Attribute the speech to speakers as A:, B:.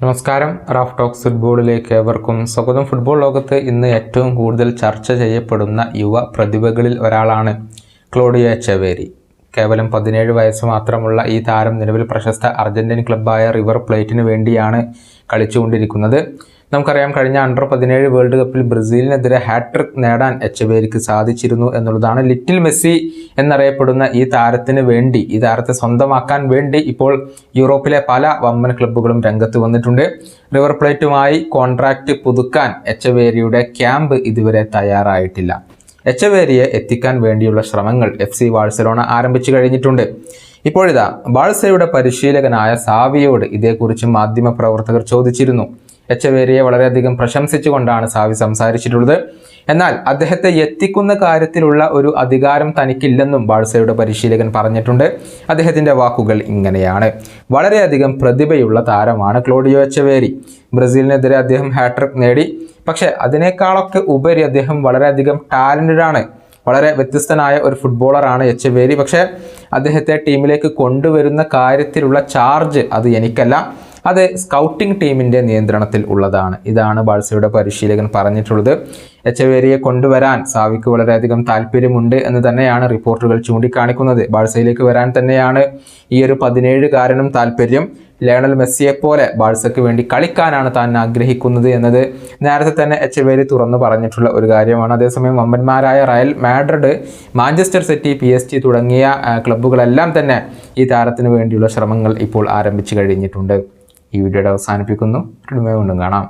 A: നമസ്കാരം. Raf talks ഫുട്ബോളിലേക്ക് ഏവർക്കും സ്വാഗതം. ഫുട്ബോൾ ലോകത്ത് ഇന്ന് ഏറ്റവും കൂടുതൽ ചർച്ച ചെയ്യപ്പെടുന്ന യുവ പ്രതിഭകളിൽ ഒരാളാണ് ക്ലോഡിയോ എച്ചവേരി. കേവലം 17 വയസ്സ് മാത്രമുള്ള ഈ താരം നിലവിൽ പ്രശസ്ത അർജന്റീൻ ക്ലബ്ബായ റിവർ പ്ലേറ്റിന് വേണ്ടിയാണ് കളിച്ചുകൊണ്ടിരിക്കുന്നത്. നമുക്കറിയാം, കഴിഞ്ഞ അണ്ടർ-17 വേൾഡ് കപ്പിൽ ബ്രസീലിനെതിരെ ഹാട്രിക് നേടാൻ എച്ചവേരിക്ക് സാധിച്ചിരുന്നു എന്നുള്ളതാണ്. ലിറ്റിൽ മെസ്സി എന്നറിയപ്പെടുന്ന ഈ താരത്തിന് വേണ്ടി, ഈ താരത്തെ സ്വന്തമാക്കാൻ വേണ്ടി ഇപ്പോൾ യൂറോപ്പിലെ പല വമ്പൻ ക്ലബ്ബുകളും രംഗത്ത് വന്നിട്ടുണ്ട്. റിവർ പ്ലേറ്റുമായി കോൺട്രാക്റ്റ് പുതുക്കാൻ എച്ചവേരിയുടെ ക്യാമ്പ് ഇതുവരെ തയ്യാറായിട്ടില്ല. എച്ചവേരിയെ എത്തിക്കാൻ വേണ്ടിയുള്ള ശ്രമങ്ങൾ FC ബാഴ്സലോണ ആരംഭിച്ചു കഴിഞ്ഞിട്ടുണ്ട്. ഇപ്പോഴിതാ ബാഴ്സയുടെ പരിശീലകനായ സാവിയോട് ഇതേക്കുറിച്ച് മാധ്യമപ്രവർത്തകർ ചോദിച്ചിരുന്നു. എച്ചവേരിയെ വളരെയധികം പ്രശംസിച്ചുകൊണ്ടാണ് സാവി സംസാരിച്ചിട്ടുള്ളത്. എന്നാൽ അദ്ദേഹത്തെ എത്തിക്കുന്ന കാര്യത്തിലുള്ള ഒരു അധികാരം തനിക്കില്ലെന്നും ബാഴ്സയുടെ പരിശീലകൻ പറഞ്ഞിട്ടുണ്ട്. അദ്ദേഹത്തിൻ്റെ വാക്കുകൾ ഇങ്ങനെയാണ്: വളരെയധികം പ്രതിഭയുള്ള താരമാണ് ക്ലോഡിയോ എച്ചവേരി. ബ്രസീലിനെതിരെ അദ്ദേഹം ഹാട്രിക് നേടി. പക്ഷേ അതിനേക്കാളൊക്കെ ഉപരി അദ്ദേഹം വളരെയധികം ടാലൻറ്റഡ് ആണ്. വളരെ വ്യത്യസ്തനായ ഒരു ഫുട്ബോളറാണ് എച്ചവേരി. പക്ഷേ അദ്ദേഹത്തെ ടീമിലേക്ക് കൊണ്ടുവരുന്ന കാര്യത്തിലുള്ള ചാർജ് അത് എനിക്കല്ല, അത് സ്കൗട്ടിംഗ് ടീമിൻ്റെ നിയന്ത്രണത്തിൽ ഉള്ളതാണ്. ഇതാണ് ബാഴ്സയുടെ പരിശീലകൻ പറഞ്ഞിട്ടുള്ളത്. എച്ചവേരിയെ കൊണ്ടുവരാൻ സാവിക്ക് വളരെയധികം താല്പര്യമുണ്ട് എന്ന് തന്നെയാണ് റിപ്പോർട്ടുകൾ ചൂണ്ടിക്കാണിക്കുന്നത്. ബാഴ്സയിലേക്ക് വരാൻ തന്നെയാണ് ഈ ഒരു 17-കാരനും താല്പര്യം. ലയണൽ മെസ്സിയെപ്പോലെ ബാഴ്സയ്ക്ക് വേണ്ടി കളിക്കാനാണ് താൻ ആഗ്രഹിക്കുന്നത് എന്നത് നേരത്തെ തന്നെ എച്ചവേരി തുറന്നു പറഞ്ഞിട്ടുള്ള ഒരു കാര്യമാണ്. അതേസമയം വമ്പന്മാരായ Real Madrid, Manchester City, PSG തുടങ്ങിയ ക്ലബ്ബുകളെല്ലാം തന്നെ ഈ താരത്തിന് വേണ്ടിയുള്ള ശ്രമങ്ങൾ ഇപ്പോൾ ആരംഭിച്ചു കഴിഞ്ഞിട്ടുണ്ട്. ഈ വീഡിയോയുടെ അവസാനിപ്പിക്കുന്നു. വീണ്ടും കാണാം.